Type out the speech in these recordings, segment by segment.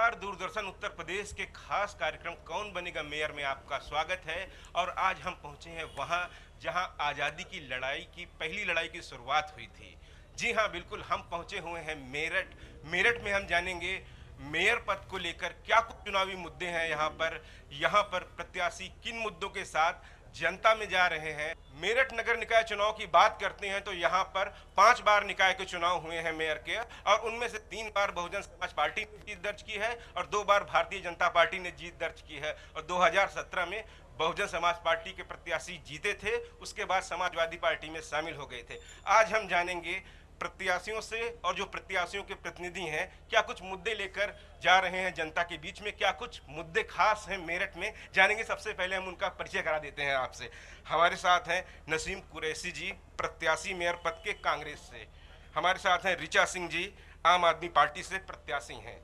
नमस्कार। दूरदर्शन उत्तर प्रदेश के खास कार्यक्रम कौन बनेगा मेयर में आपका स्वागत है। और आज हम पहुंचे हैं वहां जहां आज़ादी की लड़ाई की पहली लड़ाई की शुरुआत हुई थी। जी हां, बिल्कुल, हम पहुंचे हुए हैं मेरठ। मेरठ में हम जानेंगे मेयर पद को लेकर क्या कुछ चुनावी मुद्दे हैं। यहाँ पर प्रत्याशी किन मुद्दों के साथ जनता में जा रहे हैं। मेरठ नगर निकाय चुनाव की बात करते हैं तो यहाँ पर 5 बार निकाय के चुनाव हुए हैं मेयर के, और उनमें से 3 बार बहुजन समाज पार्टी ने जीत दर्ज की है और 2 बार भारतीय जनता पार्टी ने जीत दर्ज की है। और 2017 में बहुजन समाज पार्टी के प्रत्याशी जीते थे, उसके बाद समाजवादी पार्टी में शामिल हो गए थे। आज हम जानेंगे प्रत्याशियों से, और जो प्रत्याशियों के प्रतिनिधि हैं क्या कुछ मुद्दे लेकर जा रहे हैं जनता के बीच में, क्या कुछ मुद्दे खास हैं मेरठ में, जानेंगे। सबसे पहले हम उनका परिचय करा देते हैं आपसे। हमारे साथ हैं नसीम कुरैशी जी, प्रत्याशी मेयर पद के कांग्रेस से। हमारे साथ हैं ऋचा सिंह जी, आम आदमी पार्टी से प्रत्याशी हैं।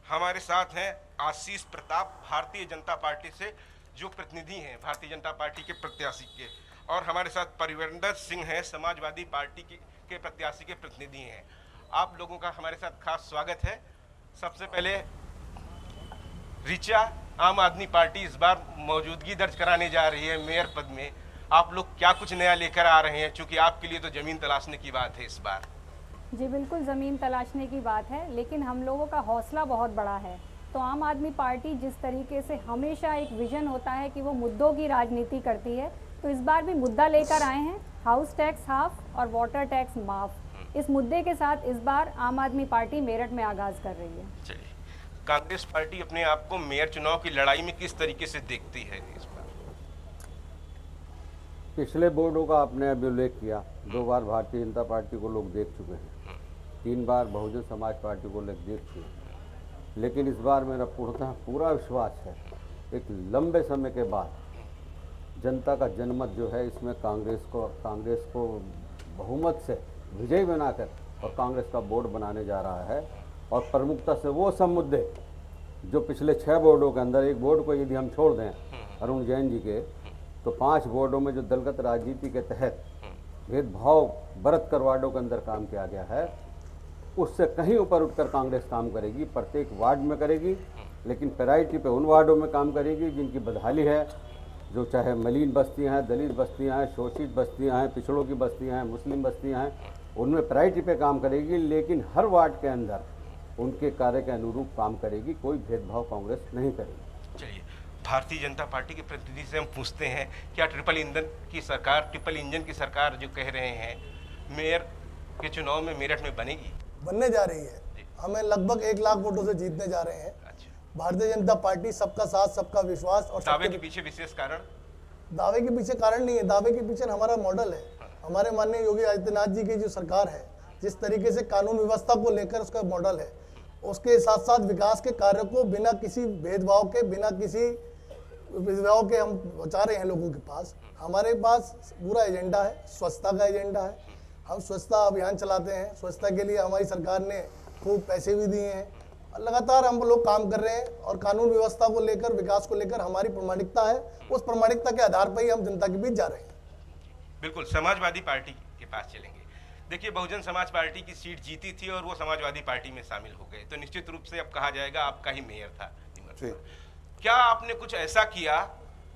हमारे साथ हैं आशीष प्रताप, भारतीय जनता पार्टी से जो प्रतिनिधि हैं, भारतीय जनता पार्टी के प्रत्याशी के। और हमारे साथ परिवर्दन सिंह हैं, समाजवादी पार्टी के प्रत्याशी के प्रतिनिधि हैं। आप लोगों का हमारे साथ खास स्वागत है। सबसे पहले ऋचा, आम आदमी पार्टी इस बार मौजूदगी दर्ज कराने जा रही है मेयर पद में। आप लोग क्या कुछ नया लेकर आ रहे हैं, चूंकि आपके लिए तो जमीन तलाशने की बात है इस बार। जी बिल्कुल, ज़मीन तलाशने की बात है, लेकिन हम लोगों का हौसला बहुत बड़ा है। तो आम आदमी पार्टी जिस तरीके से हमेशा एक विजन होता है कि वो मुद्दों की राजनीति करती है, तो इस बार भी मुद्दा लेकर आए हैं, हाउस टैक्स हाफ और वाटर टैक्स माफ। इस मुद्दे के साथ इस बार आम आदमी पार्टी मेरठ में आगाज कर रही है। चलिए, कांग्रेस पार्टी अपने आप को मेयर चुनाव की लड़ाई में किस तरीके से देखती है इस बार? पिछले बोर्डों का आपने अभी उल्लेख किया, 2 बार भारतीय जनता पार्टी को लोग देख चुके हैं, 3 बार बहुजन समाज पार्टी को लोग देख चुके हैं। लेकिन इस बार मेरा पूरा विश्वास है, एक लंबे समय के बाद जनता का जनमत जो है इसमें कांग्रेस को बहुमत से विजयी बनाकर और कांग्रेस का बोर्ड बनाने जा रहा है। और प्रमुखता से वो सब मुद्दे जो पिछले 6 बोर्डों के अंदर, एक बोर्ड को यदि हम छोड़ दें अरुण जैन जी के, तो 5 बोर्डों में जो दलगत राजनीति के तहत भेदभाव बरत कर वार्डों के अंदर काम किया गया है, उससे कहीं ऊपर उठकर कांग्रेस काम करेगी। प्रत्येक वार्ड में करेगी, लेकिन प्रायोरिटी पे उन वार्डों में काम करेगी जिनकी बदहाली है, जो चाहे मलिन बस्तियां हैं, दलित बस्तियां हैं, शोषित बस्तियां हैं, पिछड़ों की बस्तियां हैं, मुस्लिम बस्तियां हैं, उनमें प्रायोरिटी पे काम करेगी। लेकिन हर वार्ड के अंदर उनके कार्य के अनुरूप काम करेगी, कोई भेदभाव कांग्रेस नहीं करेगी। चलिए, भारतीय जनता पार्टी के प्रतिनिधि से हम पूछते हैं, क्या ट्रिपल इंजन की सरकार जो कह रहे हैं मेयर के चुनाव में मेरठ में बनने जा रही है? हमें लगभग 1 लाख वोटों से जीतने जा रहे हैं। भारतीय जनता पार्टी सबका साथ, सबका विश्वास। और दावे के पीछे विशेष कारण? दावे के पीछे कारण नहीं है, दावे के पीछे हमारा मॉडल है। हमारे माननीय योगी आदित्यनाथ जी की जो सरकार है, जिस तरीके से कानून व्यवस्था को लेकर उसका मॉडल है, उसके साथ साथ विकास के कार्यों को बिना किसी भेदभाव के, बिना किसी भेदभाव के हम पहुंचा रहे हैं लोगों के पास। हमारे पास पूरा एजेंडा है, स्वच्छता का एजेंडा है। हम स्वच्छता अभियान चलाते हैं। स्वच्छता के लिए हमारी सरकार ने खूब पैसे भी दिए हैं। लगातार हम लोग काम कर रहे हैं और कानून व्यवस्था को लेकर, विकास को लेकर हमारी प्रामाणिकता है। उस प्रामाणिकता के आधार पर ही हम जनता के बीच जा रहे हैं। बिल्कुल, समाजवादी पार्टी के पास चलेंगे। देखिए, बहुजन समाज पार्टी की सीट जीती थी और वो समाजवादी पार्टी में शामिल हो गए, तो निश्चित रूप से अब कहा जाएगा आपका ही मेयर था। क्या आपने कुछ ऐसा किया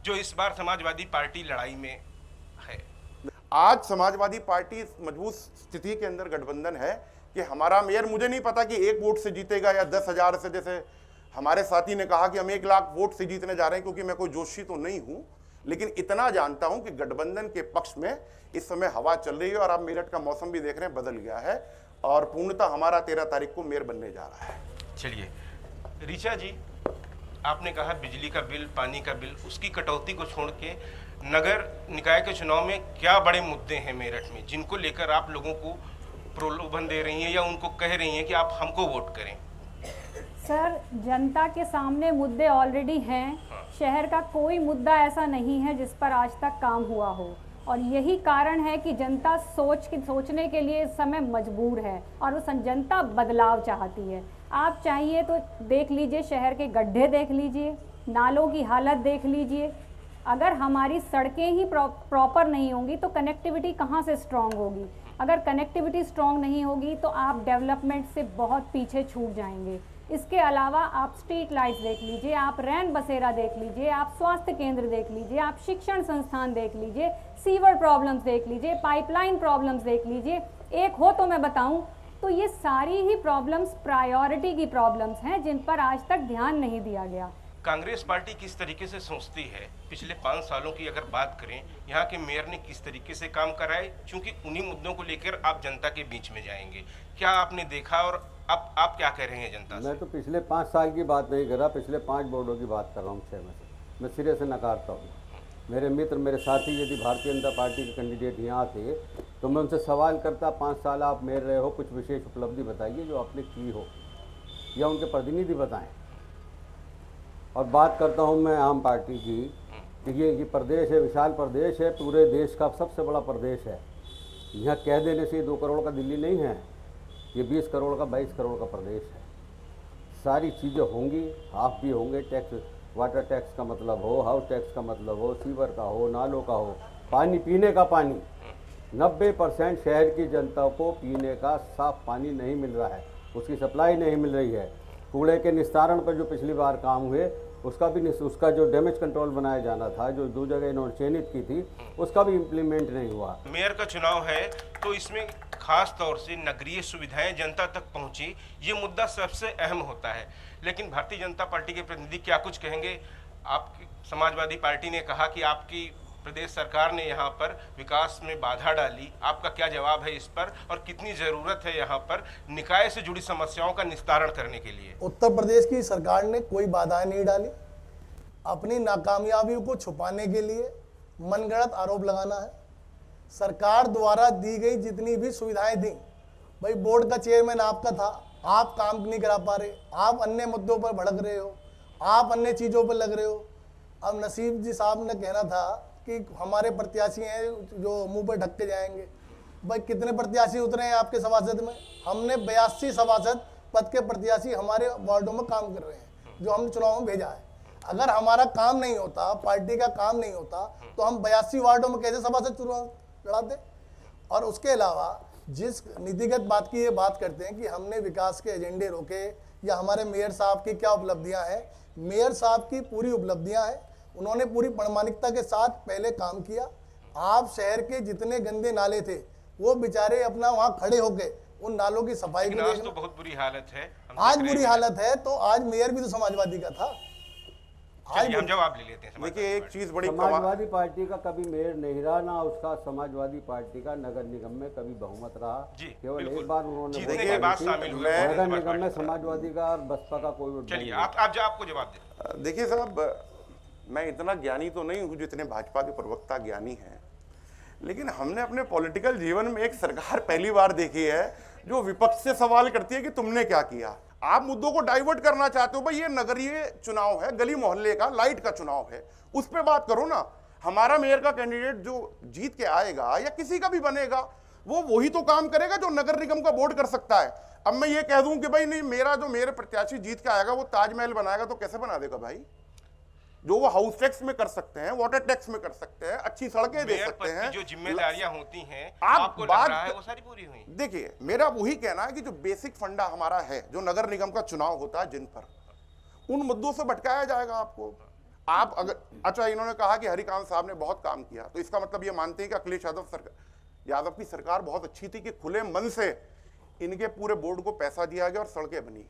जो इस बार समाजवादी पार्टी लड़ाई में है? आज समाजवादी पार्टी मजबूत स्थिति के अंदर गठबंधन है कि हमारा मेयर, मुझे नहीं पता कि 1 वोट से जीतेगा या 10,000 से, जैसे हमारे साथी ने कहा कि हम 1 लाख वोट से जीतने जा रहे हैं, क्योंकि मैं कोई जोशी तो नहीं हूं, लेकिन इतना जानता हूं कि गठबंधन के पक्ष में इस समय हवा चल रही है। और आप मेरठ का मौसम भी देख रहे हैं, बदल गया है और पूर्णतः हमारा 13 तारीख को मेयर बनने जा रहा है। चलिए, ऋचा जी, आपने कहा बिजली का बिल, पानी का बिल, उसकी कटौती को छोड़ के नगर निकाय के चुनाव में क्या बड़े मुद्दे हैं मेरठ में जिनको लेकर आप लोगों को प्रलोभन दे रही हैं या उनको कह रही हैं कि आप हमको वोट करें? सर, जनता के सामने मुद्दे ऑलरेडी हैं। शहर का कोई मुद्दा ऐसा नहीं है जिस पर आज तक काम हुआ हो, और यही कारण है कि जनता सोचने के लिए इस समय मजबूर है और वो जनता बदलाव चाहती है। आप चाहिए तो देख लीजिए, शहर के गड्ढे देख लीजिए, नालों की हालत देख लीजिए। अगर हमारी सड़कें ही प्रॉपर नहीं होंगी तो कनेक्टिविटी कहाँ से स्ट्रांग होगी? अगर कनेक्टिविटी स्ट्रांग नहीं होगी तो आप डेवलपमेंट से बहुत पीछे छूट जाएंगे। इसके अलावा आप स्ट्रीट लाइट्स देख लीजिए, आप रैन बसेरा देख लीजिए, आप स्वास्थ्य केंद्र देख लीजिए, आप शिक्षण संस्थान देख लीजिए, सीवर प्रॉब्लम्स देख लीजिए, पाइपलाइन प्रॉब्लम्स देख लीजिए। एक हो तो मैं बताऊं तो ये सारी ही प्रॉब्लम्स प्रायोरिटी की प्रॉब्लम्स हैं जिन पर आज तक ध्यान नहीं दिया गया। कांग्रेस पार्टी किस तरीके से सोचती है, पिछले 5 सालों की अगर बात करें, यहाँ के मेयर ने किस तरीके से काम कराए, क्योंकि उन्हीं मुद्दों को लेकर आप जनता के बीच में जाएंगे, क्या आपने देखा और अब आप क्या कह रहे हैं जनता से? मैं तो पिछले 5 साल की बात नहीं कर रहा, पिछले 5 बोर्डों की बात कर रहा हूँ, 6 में से मैं सिरे से नकारता हूँ। मेरे मित्र, मेरे साथी यदि भारतीय जनता पार्टी के कैंडिडेट यहाँ थे तो मैं उनसे सवाल करता, 5 साल आप मेयर रहे हो, कुछ विशेष उपलब्धि बताइए जो आपने की हो या उनके प्रतिनिधि बताएं। और बात करता हूँ मैं आम पार्टी की कि ये प्रदेश है, विशाल प्रदेश है, पूरे देश का सबसे बड़ा प्रदेश है। यहाँ कह देने से 2 करोड़ का दिल्ली नहीं है, ये 20 करोड़ का 22 करोड़ का प्रदेश है। सारी चीज़ें होंगी, हाफ भी होंगे, टैक्स, वाटर टैक्स का मतलब हो, हाउस टैक्स का मतलब हो, सीवर का हो, नालों का हो, पानी, पीने का पानी। 90% शहर की जनता को पीने का साफ पानी नहीं मिल रहा है, उसकी सप्लाई नहीं मिल रही है। कूड़े के निस्तारण पर जो पिछली बार काम हुए उसका जो डैमेज कंट्रोल बनाया जाना था, जो 2 जगह इन्होंने चयनित की थी, उसका भी इम्प्लीमेंट नहीं हुआ। मेयर का चुनाव है तो इसमें खास तौर से नगरीय सुविधाएं जनता तक पहुंची, ये मुद्दा सबसे अहम होता है। लेकिन भारतीय जनता पार्टी के प्रतिनिधि क्या कुछ कहेंगे? आपकी समाजवादी पार्टी ने कहा कि आपकी प्रदेश सरकार ने यहाँ पर विकास में बाधा डाली, आपका क्या जवाब है इस पर, और कितनी जरूरत है यहाँ पर निकाय से जुड़ी समस्याओं का निस्तारण करने के लिए? उत्तर प्रदेश की सरकार ने कोई बाधाएं नहीं डाली। अपनी नाकामयाबियों को छुपाने के लिए मनगढ़ंत आरोप लगाना है। सरकार द्वारा दी गई जितनी भी सुविधाएं दी, भाई बोर्ड का चेयरमैन आपका था, आप काम नहीं करा पा रहे, आप अन्य मुद्दों पर भड़क रहे हो, आप अन्य चीज़ों पर लग रहे हो। अब नसीब जी साहब ने कहना था कि हमारे प्रत्याशी हैं जो मुंह पर ढक के जाएंगे। भाई कितने प्रत्याशी उतरे हैं आपके सभासद में? हमने 82 सभासद पद के प्रत्याशी हमारे वार्डों में काम कर रहे हैं, जो हमने चुनाव में भेजा है। अगर हमारा काम नहीं होता, पार्टी का काम नहीं होता, तो हम 82 वार्डों में कैसे सभासद चुनाव लड़ाते? और उसके अलावा जिस नीतिगत बात की ये बात करते हैं कि हमने विकास के एजेंडे रोके या हमारे मेयर साहब की क्या उपलब्धियां हैं, मेयर साहब की पूरी उपलब्धियां हैं। उन्होंने पूरी प्रामाणिकता के साथ पहले काम किया। आप शहर के जितने गंदे नाले थे वो बेचारे अपना वहां खड़े होके उन नालों की सफाई की, आज तो बहुत बुरी हालत है, आज बुरी हालत है। तो आज मेयर भी तो समाजवादी का था। आज हम जवाब ले लेते हैं। देखिए, एक चीज बड़ी समाजवादी पार्टी का कभी मेयर नहीं रहा, ना उसका समाजवादी पार्टी का नगर निगम में कभी बहुमत रहा। केवल एक बार उन्होंने नगर निगम में समाजवादी का और बसपा का कोई। चलिए आपको जवाब दे। देखिए साहब, मैं इतना ज्ञानी तो नहीं हूं जितने भाजपा के प्रवक्ता ज्ञानी हैं, लेकिन हमने अपने पॉलिटिकल जीवन में एक सरकार पहली बार देखी है जो विपक्ष से सवाल करती है कि तुमने क्या किया। आप मुद्दों को डाइवर्ट करना चाहते हो, भाई ये नगरीय चुनाव है, गली मोहल्ले का लाइट का चुनाव है, उस पर बात करो ना। हमारा मेयर का कैंडिडेट जो जीत के आएगा या किसी का भी बनेगा, वो वही तो काम करेगा जो नगर निगम का बोर्ड कर सकता है। अब मैं ये कह दूं कि भाई नहीं, मेरे प्रत्याशी जीत के आएगा वो ताजमहल बनाएगा, तो कैसे बना देगा भाई? जो वो हाउस टैक्स में कर सकते हैं, वाटर टैक्स में कर सकते हैं, अच्छी सड़कें दे सकते हैं, जो जिम्मेदारियां होती हैं आपको लग रहा है वो सारी पूरी हुई। देखिए, मेरा वही कहना है कि जो बेसिक फंडा हमारा है, जो नगर निगम का चुनाव होता है, जिन पर उन मुद्दों से भटकाया जाएगा आपको। आप अगर अच्छा, इन्होंने कहा कि हरिकांत साहब ने बहुत काम किया, तो इसका मतलब ये मानते हैं कि अखिलेश यादव की सरकार बहुत अच्छी थी कि खुले मन से इनके पूरे बोर्ड को पैसा दिया गया और सड़कें बनी।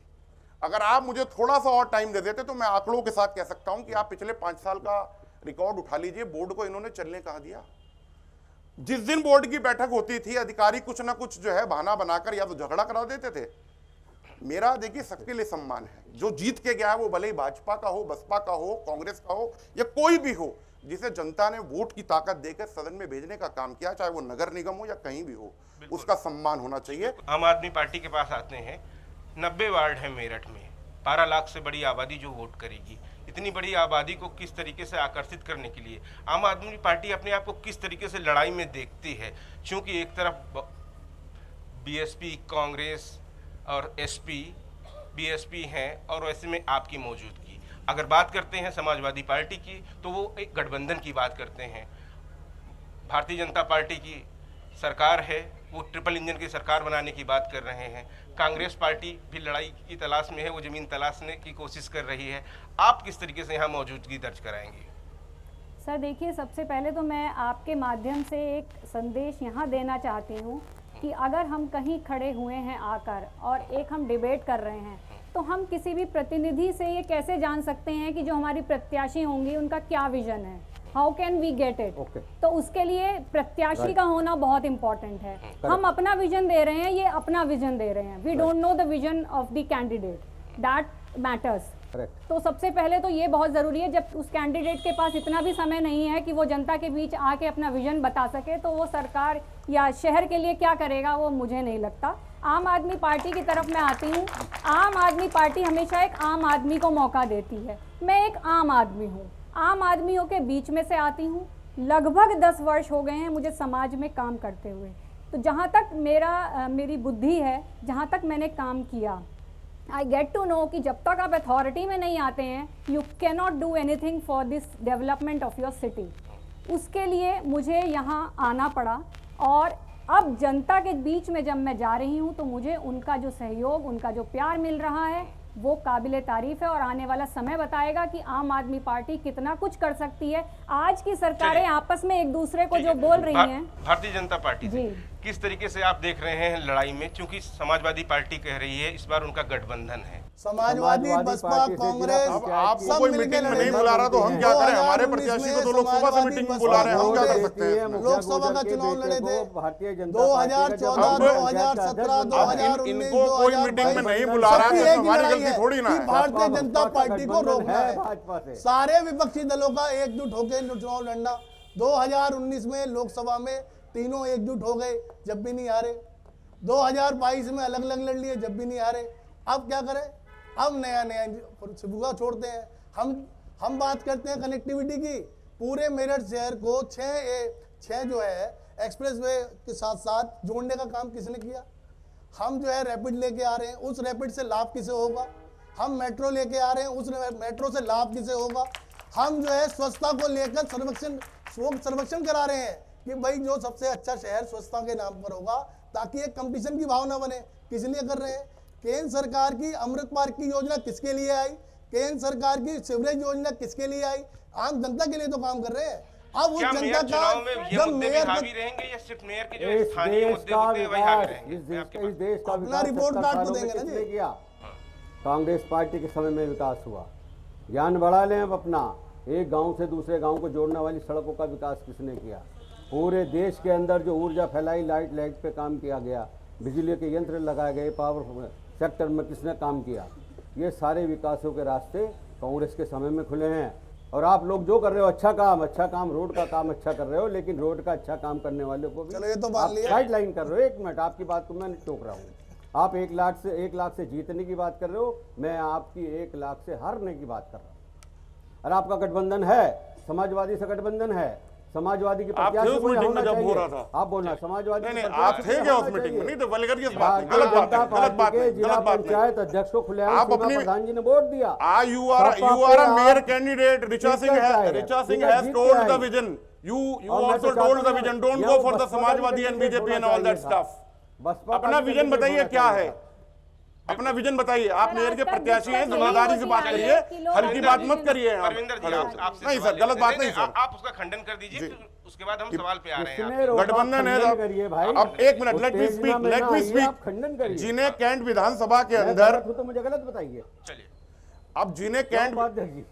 अगर आप मुझे थोड़ा सा और टाइम दे देते तो मैं आंकड़ों के साथ कह सकता हूं कि आप पिछले 5 साल का रिकॉर्ड उठा लीजिए, बोर्ड को इन्होंने चलने कहाँ दिया। जिस दिन बोर्ड की बैठक होती थी, अधिकारी कुछ ना कुछ जो है बहाना बनाकर या तो झगड़ा करा देते थे। मेरा देखिए सबके लिए सम्मान है, जो जीत के गया है वो भले ही भाजपा का हो, बसपा का हो, कांग्रेस का हो या कोई भी हो, जिसे जनता ने वोट की ताकत देकर सदन में भेजने का काम किया, चाहे वो नगर निगम हो या कहीं भी हो, उसका सम्मान होना चाहिए। आम आदमी पार्टी के पास आते हैं। 90 वार्ड है मेरठ में, 12 लाख से बड़ी आबादी जो वोट करेगी, इतनी बड़ी आबादी को किस तरीके से आकर्षित करने के लिए आम आदमी पार्टी अपने आप को किस तरीके से लड़ाई में देखती है? क्योंकि एक तरफ बीएसपी, कांग्रेस और एसपी, बीएसपी हैं और वैसे में आपकी मौजूदगी। अगर बात करते हैं समाजवादी पार्टी की तो वो एक गठबंधन की बात करते हैं। भारतीय जनता पार्टी की सरकार है वो ट्रिपल इंजन की सरकार बनाने की बात कर रहे हैं। कांग्रेस पार्टी भी लड़ाई की तलाश में है, वो जमीन तलाशने की कोशिश कर रही है। आप किस तरीके से यहाँ मौजूदगी दर्ज कराएंगे? सर देखिए, सबसे पहले तो मैं आपके माध्यम से एक संदेश यहाँ देना चाहती हूँ कि अगर हम कहीं खड़े हुए हैं आकर और एक हम डिबेट कर रहे हैं, तो हम किसी भी प्रतिनिधि से ये कैसे जान सकते हैं कि जो हमारी प्रत्याशी होंगी उनका क्या विजन है, how can we get it. तो उसके लिए प्रत्याशी का होना बहुत इंपॉर्टेंट है। हम अपना विजन दे रहे हैं, ये अपना विजन दे रहे हैं। We don't know the vision of the candidate, that matters. तो सबसे पहले तो ये बहुत ज़रूरी है, जब उस कैंडिडेट के पास इतना भी समय नहीं है कि वो जनता के बीच आके अपना विजन बता सके, तो वो सरकार या शहर के लिए क्या करेगा वो मुझे नहीं लगता। आम आदमी पार्टी की तरफ मैं आती हूँ। आम आदमी पार्टी हमेशा एक आम आदमी को मौका देती है। मैं एक आम आदमी हूँ, आम आदमियों के बीच में से आती हूँ। लगभग 10 वर्ष हो गए हैं मुझे समाज में काम करते हुए। तो जहाँ तक मेरी बुद्धि है, जहाँ तक मैंने काम किया, आई गेट टू नो कि जब तक आप अथॉरिटी में नहीं आते हैं, you can not do anything for this development of your city. उसके लिए मुझे यहाँ आना पड़ा, और अब जनता के बीच में जब मैं जा रही हूँ तो मुझे उनका जो सहयोग, उनका जो प्यार मिल रहा है वो काबिले तारीफ है। और आने वाला समय बताएगा कि आम आदमी पार्टी कितना कुछ कर सकती है। आज की सरकारें आपस में एक दूसरे को जो बोल रही हैं, भारतीय जनता पार्टी से किस तरीके से आप देख रहे हैं लड़ाई में? क्योंकि समाजवादी पार्टी कह रही है इस बार उनका गठबंधन है, समाजवादी, बसपा, कांग्रेस। अब आपको कोई मीटिंग में नहीं बुला रहा तो हम क्या करें? हमारे प्रत्याशी को तो लोकसभा से मीटिंग में बुला रहे हैं, हम क्या कर सकते हैं? लोकसभा का चुनाव लड़े थे 2014, 2017, 2019, इनको कोई मीटिंग में नहीं बुला रहा है, हमारी गलती थोड़ी ना है। भारतीय जनता पार्टी को रोकना है, सारे विपक्षी दलों का एकजुट होकर चुनाव लड़ना। 2019 में लोकसभा में तीनों एकजुट हो गए, जब भी नहीं हारे। 2022 में अलग अलग लड़ लिए, जब भी नहीं हारे। अब क्या करें? अब नया सिबुगा छोड़ते हैं। हम बात करते हैं कनेक्टिविटी की। पूरे मेरठ शहर को 6 जो है एक्सप्रेसवे के साथ साथ जोड़ने का काम किसने किया? हम जो है रैपिड लेके आ रहे हैं, उस रैपिड से लाभ किसे होगा? हम मेट्रो लेके आ रहे हैं, उस मेट्रो से लाभ किसे होगा? हम जो है स्वच्छता को लेकर सर्वेक्षण करा रहे हैं कि भाई जो सबसे अच्छा शहर स्वच्छता के नाम पर होगा, ताकि एक कंपटीशन की भावना बने। किस लिए कर रहे हैं? केंद्र सरकार की अमृत पार्क की योजना किसके लिए आई? केंद्र सरकार की सीवरेज योजना किसके लिए आई? आम जनता के लिए तो काम कर रहे हैं। अब उस जनता का जब मेयर रहेंगे या सिर्फ मेयर के जो स्थानीय मुद्दे होते हैं वही हावी रहेंगे? इस देश का अपना रिपोर्ट कार्ड तो देंगे ना जी। किया कांग्रेस पार्टी के समय में विकास हुआ। ज्ञान बढ़ा लें अब अपना। एक गांव से दूसरे गांव को जोड़ने वाली सड़कों का विकास किसने किया? पूरे देश के अंदर जो ऊर्जा फैलाई, लाइट पे काम किया गया, बिजली के यंत्र लगाए गए, पावर सेक्टर में किसने काम किया? ये सारे विकासों के रास्ते कांग्रेस के समय में खुले हैं। और आप लोग जो कर रहे हो अच्छा काम, रोड का काम अच्छा कर रहे हो, लेकिन रोड का अच्छा काम करने वाले को भी चलो ये तो मान लिया। साइड लाइन कर रहे हो। 1 मिनट, आपकी बात को मैं नहीं टोक रहा हूँ। आप 1 लाख से जीतने की बात कर रहे हो, मैं आपकी 1 लाख से हारने की बात कर रहा हूँ। और आपका गठबंधन है, समाजवादी से गठबंधन है। समाजवादी की प्रत्याशी को मीटिंग में होना जब हो रहा चाहिए। था आप बोलना समाजवादी नहीं, आप थे क्या उस मीटिंग में? नहीं तो वल्गर की बात है, गलत बात है, जिला पंचायत अध्यक्ष को खुलेआम आप अपनी प्रधान जी ने वोट दिया। You are a mayor candidate. Richa Singh has told the vision. You also told the vision. Don't go for the Samajwadi and BJP and all that stuff. अपना विजन बताइए क्या है? अपना विजन बताइए। आप मेयर के प्रत्याशी हैं, जिम्मेदारी से बात करिए, हल्की बात मत करिए। परविंदर जी, आपसे नहीं सर, गलत बात नहीं सर। आप उसका खंडन कर दीजिए, फिर उसके बाद हम सवाल पे आ रहे हैं। गठबंधन है अब 1 मिनट, लेट मी स्पीक। जिन्हें कैंट विधानसभा के अंदर, तो मुझे गलत बताइए। चलिए, अब जिन्हें कैंट, बात है।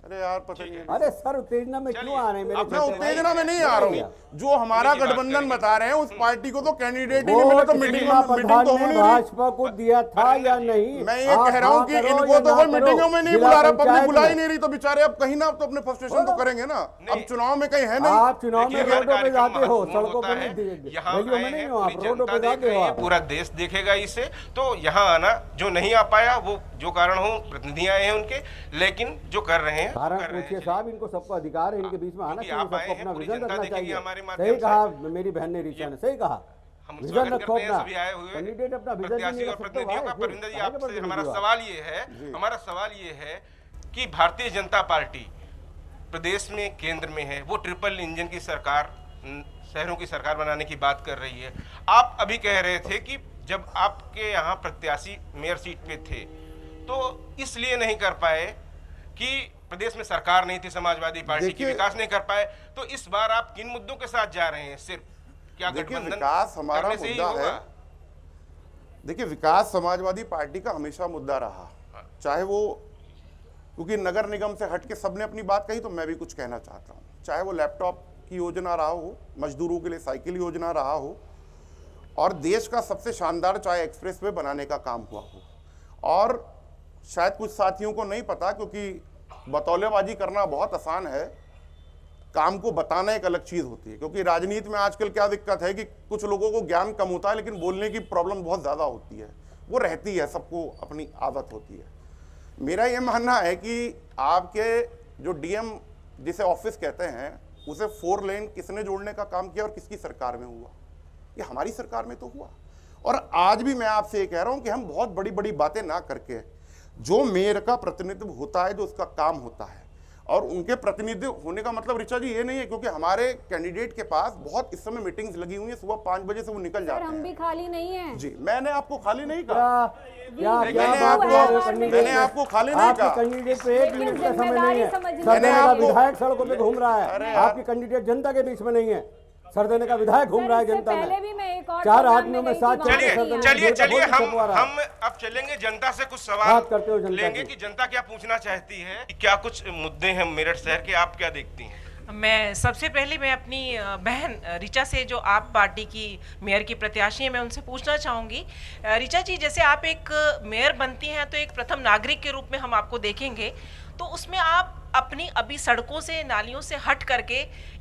अरे यार पता नहीं, अरे सर उत्तेजना में क्यों आ रहे हैं मेरे? मैं उत्तेजना में नहीं आ रहा हूँ। जो हमारा गठबंधन बता रहे हैं उस पार्टी को तो कैंडिडेट ही नहीं मिले, तो मीटिंग तो होनी नहीं। भाजपा को दिया था या नहीं? मैं ये कह रहा हूँ कि इनको तो कोई मीटिंगों में नहीं बुला रहा, पब्लिक बुला ही नहीं रही, तो बेचारे अब कहीं ना तो अपने फ्रस्ट्रेशन तो करेंगे ना। अब चुनाव में कहीं है नहीं। आप चुनाव में रोडों पे जाते हो, सड़कों पर नहीं, गलियों में नहीं हो, आप रोडों पे जाते हो। पूरा देश देखेगा इसे। तो यहाँ आना जो नहीं आ पाया, वो जो कारण हो, प्रतिनिधि आए हैं उनके, लेकिन जो कर रहे हैं कारण पूछिए साहब। इनको सबको अधिकार है, इनके बीच में आना चाहिए, सबको अपना विजन रखना चाहिए। हमारे सही कहा मेरी बहन ने, ऋचा ने सही कहा। विजन रखो अपना, सभी आए हुए कैंडिडेट अपना विजन प्रत्याशी और प्रतिनिधियों का। परविंदर जी, आपसे हमारा सवाल ये है कि भारतीय जनता पार्टी प्रदेश में, केंद्र में है, वो ट्रिपल इंजन की सरकार शहरों की सरकार बनाने की बात कर रही है। आप अभी कह रहे थे कि जब आपके यहाँ प्रत्याशी मेयर सीट पे थे तो इसलिए नहीं कर पाए कि प्रदेश में सरकार नहीं थी समाजवादी पार्टी की, विकास नहीं कर पाए। तो इस बार आप किन मुद्दों के साथ जा रहे हैं? सिर्फ क्या गठबंधन विकास हमारा करने से ही मुद्दा होगा? है। देखिए, विकास समाजवादी पार्टी का हमेशा मुद्दा रहा, चाहे वो, क्योंकि नगर निगम से हट के सबने अपनी बात कही तो मैं भी कुछ कहना चाहता हूँ, चाहे वो लैपटॉप की योजना रहा हो, मजदूरों के लिए साइकिल योजना रहा हो, और देश का सबसे शानदार चाय एक्सप्रेस वे बनाने का काम हुआ हो। और शायद कुछ साथियों को नहीं पता, क्योंकि बतौलेबाजी करना बहुत आसान है, काम को बताना एक अलग चीज होती है। क्योंकि राजनीति में आजकल क्या दिक्कत है कि कुछ लोगों को ज्ञान कम होता है लेकिन बोलने की प्रॉब्लम बहुत ज्यादा होती है, वो रहती है, सबको अपनी आदत होती है। मेरा ये मानना है कि आपके जो डीएम जिसे ऑफिस कहते हैं, उसे 4 लेन किसने जोड़ने का काम किया और किसकी सरकार में हुआ? ये हमारी सरकार में तो हुआ। और आज भी मैं आपसे ये कह रहा हूं कि हम बहुत बड़ी बड़ी बातें ना करके, जो मेयर का प्रतिनिधित्व होता है, जो उसका काम होता है, और उनके प्रतिनिधित्व होने का मतलब ऋचा जी ये नहीं है, क्योंकि हमारे कैंडिडेट के पास बहुत इस समय मीटिंग्स लगी हुई है, सुबह 5 बजे से वो निकल जाते हैं। हम भी खाली नहीं है जी, मैंने आपको खाली नहीं कहा, मैंने आपको खाली नहीं कहा। कैंडिडेट पे 1 मिनट का समय नहीं है। समझिए। सरदेने का आपको- विधायक सड़कों पे घूम रहा है, आपकी कैंडिडेट जनता के बीच में नहीं है। सरदेने का विधायक घूम रहा है जनता पहले में, भी मैं एक और 4 प्रोग्राम आदमियों में गई थी, 7 वहाँ चलिए पे चलिए चलिए हम छपवा रहा है। अब चलेंगे जनता से, कुछ बात करते हो सवाल जनता लेंगे की। कि जनता क्या पूछना चाहती है, क्या कुछ मुद्दे हैं मेरठ शहर के, आप क्या देखती हैं? मैं सबसे पहले मैं अपनी बहन ऋचा से, जो आप पार्टी की मेयर की प्रत्याशी हैं, मैं उनसे पूछना चाहूँगी। ऋचा जी, जैसे आप एक मेयर बनती हैं तो एक प्रथम नागरिक के रूप में हम आपको देखेंगे, तो उसमें आप अपनी अभी सड़कों से, नालियों से हट करके,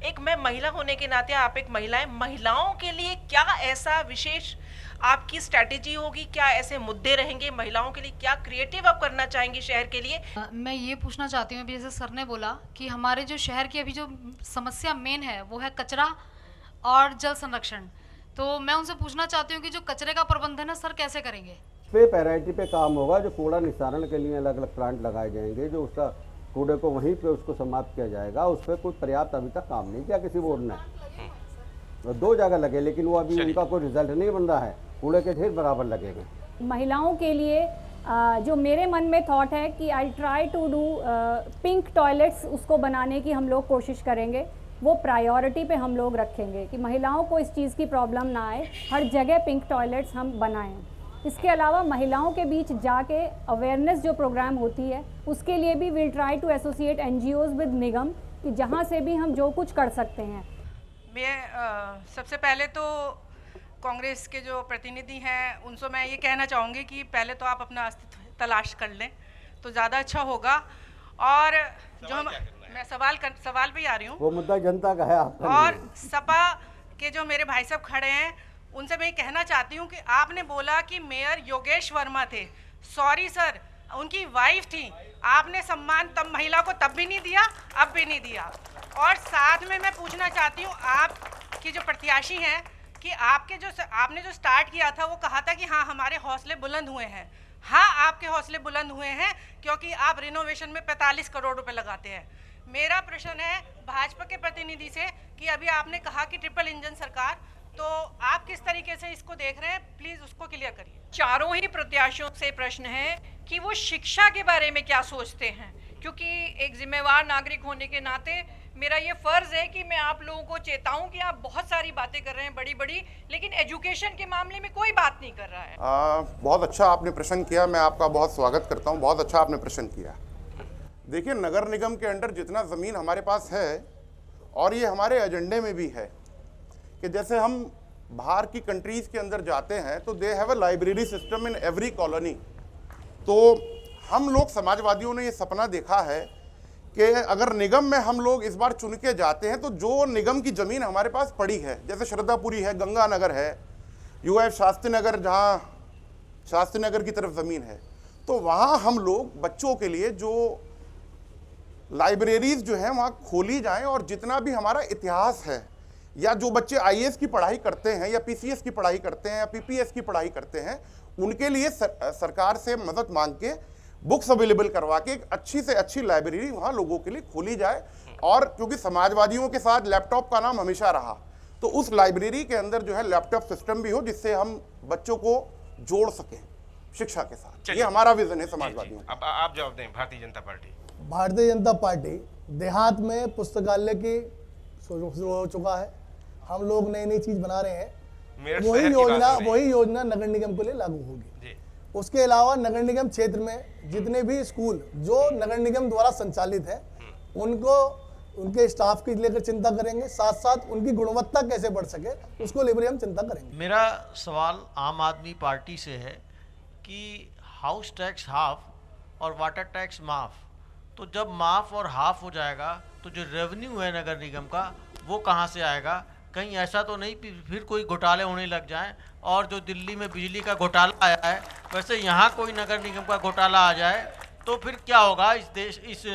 एक मैं महिला होने के नाते, आप एक महिलाओं के लिए क्या ऐसा विशेष आपकी स्ट्रैटेजी होगी, क्या ऐसे मुद्दे रहेंगे महिलाओं के लिए, क्या क्रिएटिव आप करना चाहेंगे शहर के लिए? मैं ये पूछना चाहती हूँ, अभी जैसे सर ने बोला कि हमारे जो शहर की अभी जो समस्या मेन है वो है कचरा और जल संरक्षण, तो मैं उनसे पूछना चाहती हूँ कि जो कचरे का प्रबंधन है सर कैसे करेंगे? पे पैराइटी पे काम होगा, जो कूड़ा निस्तारण के लिए अलग अलग प्लांट लगाए जाएंगे, जो उसका कूड़े को वहीं पे उसको समाप्त किया जाएगा। उस पर कोई पर्याप्त अभी तक काम नहीं किया किसी बोर्ड ने, और 2 जगह लगे, लेकिन वो अभी उनका कोई रिजल्ट नहीं बन रहा है। कूड़े के ढेर बराबर लगेंगे। महिलाओं के लिए जो मेरे मन में थॉट है कि I try to do pink toilets, उसको बनाने की हम लोग कोशिश करेंगे। वो प्रायोरिटी पे हम लोग रखेंगे कि महिलाओं को इस चीज़ की प्रॉब्लम ना आए, हर जगह पिंक टॉयलेट्स हम बनाएं। इसके अलावा महिलाओं के बीच जाके अवेयरनेस जो प्रोग्राम होती है, उसके लिए भी will try to associate NGOs with निगम, कि जहाँ से भी हम जो कुछ कर सकते हैं। मैं सबसे पहले तो कांग्रेस के जो प्रतिनिधि हैं उनसे मैं ये कहना चाहूँगी कि पहले तो आप अपना अस्तित्व तलाश कर लें तो ज़्यादा अच्छा होगा। और जो हम, मैं सवाल पे ही आ रही हूँ, वो मुद्दा जनता का है आपका और नहीं है। सपा के जो मेरे भाई साहब खड़े हैं उनसे मैं ये कहना चाहती हूँ कि आपने बोला कि मेयर योगेश वर्मा थे, सॉरी सर, उनकी वाइफ थी। आपने सम्मान तब महिला को तब भी नहीं दिया, अब भी नहीं दिया। और साथ में मैं पूछना चाहती हूँ, आपकी जो प्रत्याशी हैं, कि आपने जो स्टार्ट किया था वो कहा था कि हाँ हमारे हौसले बुलंद हुए हैं। हाँ, आपके हौसले बुलंद हुए हैं क्योंकि आप रिनोवेशन में 45 करोड़ रुपए लगाते हैं। मेरा प्रश्न है भाजपा के प्रतिनिधि से कि अभी आपने कहा कि ट्रिपल इंजन सरकार, तो आप किस तरीके से इसको देख रहे हैं, प्लीज उसको क्लियर करिए। चारों ही प्रत्याशियों से प्रश्न है कि वो शिक्षा के बारे में क्या सोचते हैं, क्योंकि एक जिम्मेवार नागरिक होने के नाते मेरा ये फर्ज है कि मैं आप लोगों को चेताऊं कि आप बहुत सारी बातें कर रहे हैं बड़ी बड़ी, लेकिन एजुकेशन के मामले में कोई बात नहीं कर रहा है। बहुत अच्छा आपने प्रश्न किया, मैं आपका बहुत स्वागत करता हूं, बहुत अच्छा आपने प्रश्न किया। देखिए, नगर निगम के अंडर जितना ज़मीन हमारे पास है, और ये हमारे एजेंडे में भी है कि जैसे हम बाहर की कंट्रीज़ के अंदर जाते हैं तो they have a library system in every colony. तो हम लोग समाजवादियों ने ये सपना देखा है कि अगर निगम में हम लोग इस बार चुन के जाते हैं तो जो निगम की ज़मीन हमारे पास पड़ी है, जैसे श्रद्धापुरी है, गंगानगर है, यूएफ शास्त्री नगर, जहाँ शास्त्री नगर की तरफ ज़मीन है, तो वहाँ हम लोग बच्चों के लिए जो लाइब्रेरीज जो हैं वहाँ खोली जाएं, और जितना भी हमारा इतिहास है, या जो बच्चे आईएएस की पढ़ाई करते हैं या पीसीएस की पढ़ाई करते हैं या पीपीएस की पढ़ाई करते हैं, उनके लिए सरकार से मदद मांग के बुक्स अवेलेबल करवा के एक अच्छी से अच्छी लाइब्रेरी वहाँ लोगों के लिए खोली जाए। और क्योंकि समाजवादियों के साथ लैपटॉप का नाम हमेशा रहा, तो उस लाइब्रेरी के अंदर जो है लैपटॉप सिस्टम भी हो, जिससे हम बच्चों को जोड़ सकें शिक्षा के साथ। ये हमारा विजन है समाजवादियों का। अब आप जवाब दें। भारतीय जनता पार्टी भारतीय जनता पार्टी देहात में पुस्तकालय की शुरू हो चुका है। हम लोग नई नई चीज बना रहे हैं। मेरठ शहर की बात हो रही है। वही योजना नगर निगम के लिए लागू होगी। जी। उसके अलावा नगर निगम क्षेत्र में जितने भी स्कूल जो नगर निगम द्वारा संचालित है उनको उनके स्टाफ की लेकर चिंता करेंगे, साथ साथ उनकी गुणवत्ता कैसे बढ़ सके उसको लेकर हम चिंता करेंगे। मेरा सवाल आम आदमी पार्टी से है कि हाउस टैक्स हाफ और वाटर टैक्स माफ़, तो जब माफ़ और हाफ हो जाएगा तो जो रेवेन्यू है नगर निगम का वो कहाँ से आएगा? कहीं ऐसा तो नहीं फिर कोई घोटाले होने लग जाएं, और जो दिल्ली में बिजली का घोटाला आया है वैसे यहाँ कोई नगर निगम का घोटाला आ जाए तो फिर क्या होगा? इस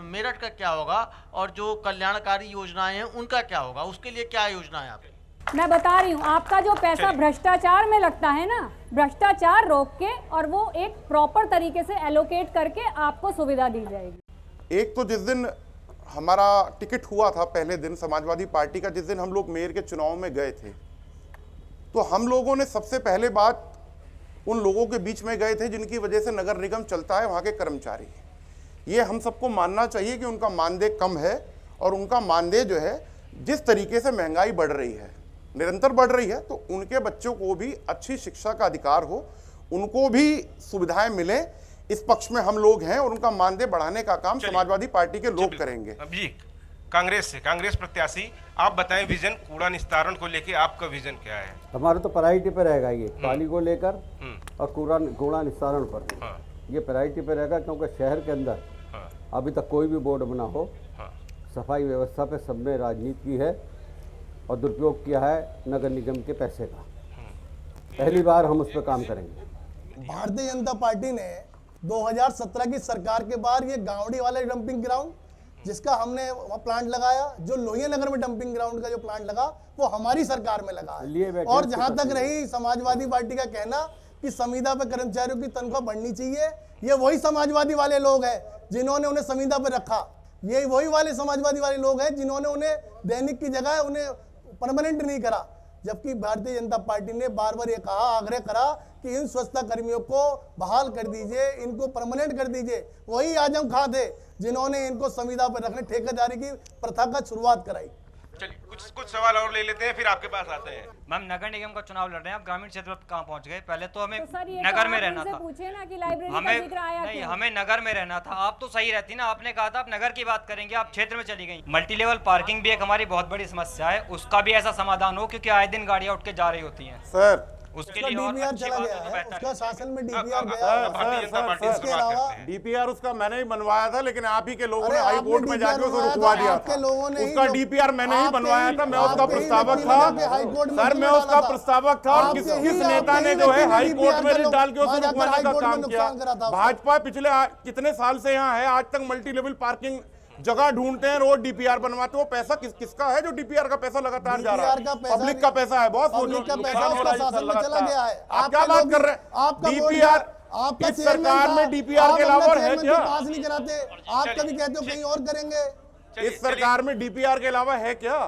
मेरठ का क्या होगा? और जो कल्याणकारी योजनाएं हैं उनका क्या होगा? उसके लिए क्या योजना है आपकी? मैं बता रही हूँ, आपका जो पैसा भ्रष्टाचार में लगता है ना, भ्रष्टाचार रोक के और वो एक प्रॉपर तरीके से एलोकेट करके आपको सुविधा दी जाएगी। एक तो जिस दिन हमारा टिकट हुआ था पहले दिन समाजवादी पार्टी का, जिस दिन हम लोग मेयर के चुनाव में गए थे, तो हम लोगों ने सबसे पहले बात उन लोगों के बीच में गए थे जिनकी वजह से नगर निगम चलता है, वहाँ के कर्मचारी। ये हम सबको मानना चाहिए कि उनका मानदेय कम है, और उनका मानदेय जो है जिस तरीके से महंगाई बढ़ रही है, निरंतर बढ़ रही है, तो उनके बच्चों को भी अच्छी शिक्षा का अधिकार हो, उनको भी सुविधाएं मिले, इस पक्ष में हम लोग हैं, और उनका मानदेय बढ़ाने का काम समाजवादी पार्टी के लोग करेंगे। अभी कांग्रेस से, कांग्रेस प्रत्याशी, आप बताएं विजन कूड़ा निस्तारण को लेके आपका विजन क्या है? हमारा तो प्रायोरिटी पे रहेगा ये पानी को लेकर और कूड़ा निस्तारण पर। ये प्रायोरिटी पे रहेगा, क्योंकि शहर के अंदर अभी तक कोई भी बोर्ड बना हो, सफाई व्यवस्था पे सबने राजनीति की है और दुरुपयोग किया है नगर निगम के पैसे का। पहली बार हम उस पर काम करेंगे। भारतीय जनता पार्टी ने 2017 की सरकार के बाद ये गावड़ी वाला डंपिंग ग्राउंड जिसका हमने वहाँ प्लांट लगाया, जो लोहिया नगर में डंपिंग ग्राउंड का जो प्लांट लगा वो हमारी सरकार में लगा है। और जहां तक रही समाजवादी पार्टी का कहना कि संविदा पे कर्मचारियों की तनख्वाह बढ़नी चाहिए, ये वही समाजवादी वाले लोग हैं जिन्होंने उन्हें संविदा पे रखा। ये वही वाले समाजवादी वाले लोग हैं जिन्होंने उन्हें दैनिक की जगह उन्हें परमानेंट नहीं करा। जबकि भारतीय जनता पार्टी ने बार बार ये कहा, आग्रह करा कि इन स्वच्छता कर्मियों को बहाल कर दीजिए, इनको परमानेंट कर दीजिए। वही आजम खां थे जिन्होंने इनको संविदा पर रखने ठेकेदारी की प्रथा का शुरुआत कराई। चलिए कुछ सवाल और ले लेते हैं, फिर आपके पास आते हैं। मैम, नगर निगम का चुनाव लड़ रहे हैं, आप ग्रामीण क्षेत्र में कहाँ पहुंच गए? पहले तो हमें तो नगर में रहना था। पूछे ना कि लाइब्रेरी हमें का जिक्र आया नहीं, क्यों? हमें नगर में रहना था। आप तो सही रहती ना, आपने कहा था आप नगर की बात करेंगे, आप क्षेत्र में चली गई। मल्टी लेवल पार्किंग भी एक हमारी बहुत बड़ी समस्या है, उसका भी ऐसा समाधान हो, क्योंकि आए दिन गाड़ियां उठ के जा रही होती हैं सर उसके लिए और डीपीआर अच्छी चला बात गया हो तो है, बेहतर उसका है। शासन में डीपीआर गया। उसके अलावा डीपीआर उसका मैंने ही बनवाया था, लेकिन आप ही के लोगों अरे ने हाई आपने कोर्ट में जाके उसको DPR रुकवा दिया आपके था। लोगों ने ही उसका डीपीआर मैंने ही बनवाया था, मैं उसका आपके ही प्रस्तावक व्यक्ति था। लगा के हाई कोर्ट में सर मैं उसका प्रस्तावक था, और किस नेता ने जो है हाई कोर्ट में रिट डाल के उसको रुकवाने का काम किया? भाजपा पिछले कितने साल से यहाँ है, आज तक मल्टी लेवल पार्किंग जगह ढूंढते हैं, रोड डीपीआर बनवाते। वो पैसा किसका है जो डीपीआर का पैसा लगातार जा रहा है? पब्लिक का पैसा है बॉस। पब्लिक का पैसा उसका शासन में चला गया है। आप क्या बात कर रहे हैं? डीपीआर इस सरकार में डीपीआर के अलावा है क्या? पास नहीं कराते, आप कभी कहते हो कहीं और करेंगे। इस सरकार में डीपीआर के अलावा है क्या?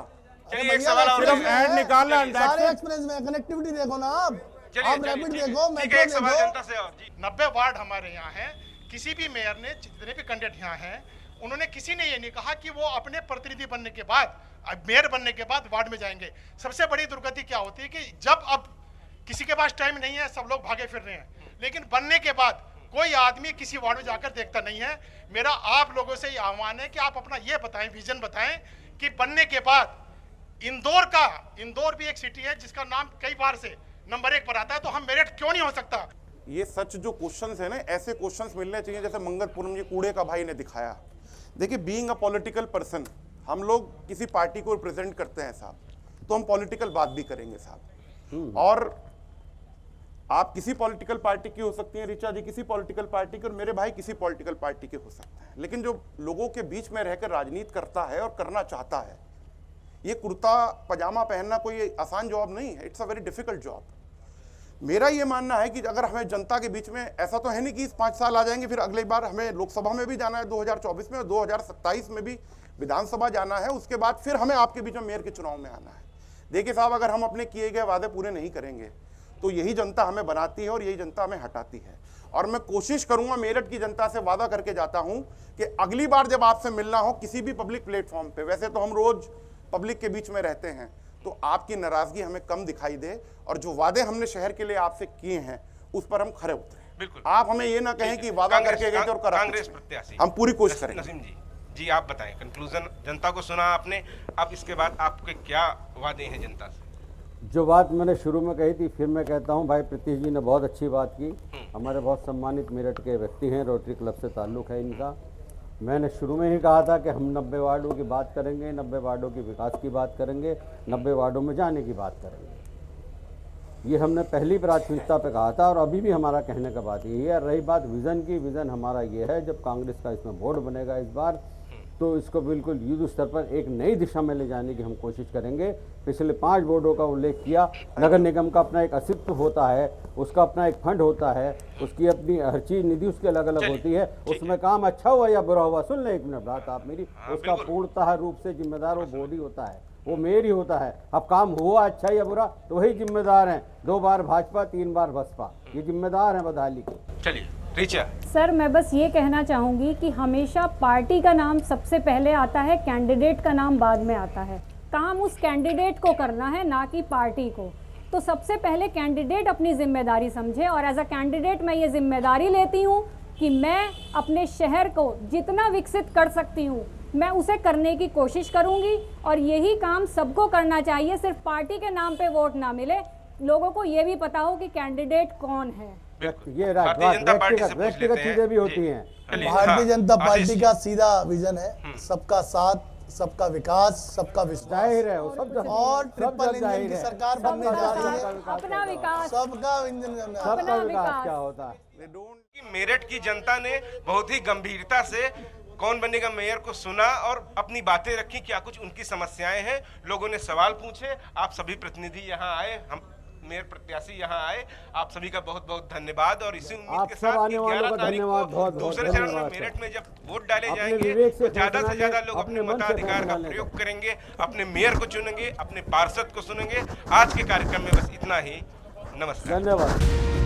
चलिए एक सवाल और सिर्फ ऐड निकालना है। सारे एक्सप्रेस में कनेक्टिविटी देखो ना, आप रैपिड देखो, ठीक है, एक मेट्रो सवाल देखो। जनता से और जी। 90 वार्ड हमारे यहाँ हैं। किसी भी मेयर ने, जितने भी कैंडिडेट यहाँ हैं, उन्होंने किसी ने ये नहीं कहा कि वो अपने प्रतिनिधि बनने के बाद, मेयर बनने के बाद वार्ड में जाएंगे। सबसे बड़ी दुर्गति क्या होती है कि जब अब किसी के पास टाइम नहीं है, सब लोग भागे फिर रहे हैं, लेकिन बनने के बाद कोई आदमी किसी वार्ड में जाकर देखता नहीं है। मेरा आप लोगों से ये आह्वान है कि आप अपना ये बताएं, विजन बताएं कि बनने के बाद इंदौर भी एक सिटी है जिसका नाम कई बार से नंबर 1 पर आता है, तो हम मेरिट क्यों नहीं हो सकता? ये सच जो क्वेश्चंस है ना, ऐसे क्वेश्चंस मिलने चाहिए जैसे मंगलपुरम ये कूड़े का भाई ने दिखाया। देखिए, बीइंग अ पॉलिटिकल पर्सन, हम लोग किसी पार्टी को रिप्रेजेंट करते हैं साहब, तो हम पॉलिटिकल बात भी करेंगे साहब। और आप किसी पॉलिटिकल पार्टी की हो सकती हैं, ऋचा जी किसी पॉलिटिकल पार्टी के, और मेरे भाई किसी पॉलिटिकल पार्टी के हो सकते हैं, लेकिन जो लोगों के बीच में रहकर राजनीति करता है और करना चाहता है, ये कुर्ता पजामा पहनना कोई आसान जॉब नहीं है। It's a very difficult job. मेरा ये मानना है कि अगर हमें जनता के बीच में, ऐसा तो है नहीं कि इस 5 साल आ जाएंगे, फिर अगली बार हमें लोकसभा में भी जाना है 2024 में, और 2027 में भी विधानसभा जाना है, उसके बाद फिर हमें आपके बीच में मेयर के चुनाव में आना है। देखिए साहब, अगर हम अपने किए गए वादे पूरे नहीं करेंगे तो यही जनता हमें बनाती है और यही जनता हमें हटाती है। और मैं कोशिश करूंगा, मेरठ की जनता से वादा करके जाता हूं कि अगली बार जब आपसे मिलना हो किसी भी पब्लिक प्लेटफॉर्म पे, वैसे तो हम रोज पब्लिक के बीच में रहते हैं, तो आपकी नाराजगी हमें कम दिखाई दे और जो वादे हमने शहर के लिए आपसे किए हैं उस पर हम खरे उतरे। बिल्कुल, आप हमें ये ना कहें कि वादा करके गए थे और करा कांग्रेस कुछ नहीं। प्रत्याशी हम पूरी कोशिश करेंगे। नसीम जी आप बताएं, कंक्लूजन जनता को सुना आपने, अब इसके बाद आपके क्या वादे हैं जनता से? जो बात मैंने शुरू में कही थी फिर मैं कहता हूं, भाई प्रीतीश जी ने बहुत अच्छी बात की। हमारे बहुत सम्मानित मेरठ के व्यक्ति हैं, रोटरी क्लब से ताल्लुक़ है इनका। मैंने शुरू में ही कहा था कि हम 90 वार्डों की बात करेंगे, 90 वार्डों की विकास की बात करेंगे, 90 वार्डों में जाने की बात करेंगे। ये हमने पहली प्राथमिकता पे कहा था और अभी भी हमारा कहने का बात यही है। रही बात विज़न की, विज़न हमारा ये है, जब कांग्रेस का इसमें बोर्ड बनेगा इस बार, तो इसको बिल्कुल युद्ध स्तर पर एक नई दिशा में ले जाने की हम कोशिश करेंगे। पिछले 5 बोर्डों का उल्लेख किया। नगर निगम का अपना एक अस्तित्व होता है, उसका अपना एक फंड होता है, उसकी अपनी हर चीज़ निधि उसकी अलग अलग होती है। उसमें काम अच्छा हुआ या बुरा हुआ, सुन लें एक मिनट बात आप मेरी, उसका पूर्णतः रूप से जिम्मेदार वो बोर्ड ही होता है, वो मेयर ही होता है। अब काम हुआ अच्छा या बुरा तो वही जिम्मेदार हैं। 2 बार भाजपा 3 बार बसपा, ये जिम्मेदार हैं बदहाली के। चलिए रिचा। सर मैं बस ये कहना चाहूँगी कि हमेशा पार्टी का नाम सबसे पहले आता है, कैंडिडेट का नाम बाद में आता है। काम उस कैंडिडेट को करना है, ना कि पार्टी को। तो सबसे पहले कैंडिडेट अपनी जिम्मेदारी समझे और एज अ कैंडिडेट मैं ये जिम्मेदारी लेती हूँ कि मैं अपने शहर को जितना विकसित कर सकती हूँ मैं उसे करने की कोशिश करूँगी। और यही काम सबको करना चाहिए, सिर्फ पार्टी के नाम पे वोट ना मिले, लोगों को ये भी पता हो कि कैंडिडेट कौन है। ये व्यक्तिगत चीजें भी होती हैं। भारतीय जनता पार्टी का सीधा विजन है सबका साथ, सबका विकास, सबका विश्वास। जाहिर है वो सब, और ट्रिपल इंजन की सरकार बनने जा रही है। अपना विकास, सबका इंजन, सबका विकास क्या होता है। मेरठ की जनता ने बहुत ही गंभीरता से कौन बनेगा मेयर को सुना और अपनी बातें रखी, क्या कुछ उनकी समस्याएं हैं, लोगों ने सवाल पूछे, आप सभी प्रतिनिधि यहाँ आए, हम मेयर प्रत्याशी यहाँ आए, आप सभी का बहुत बहुत धन्यवाद। और इसी उम्मीद के साथ 11 तारीख को दूसरे चरण में मेरठ में जब वोट डाले जाएंगे तो ज्यादा से ज्यादा लोग अपने मताधिकार का प्रयोग करेंगे, अपने मेयर को चुनेंगे, अपने पार्षद को सुनेंगे। आज के कार्यक्रम में बस इतना ही। नमस्कार, धन्यवाद।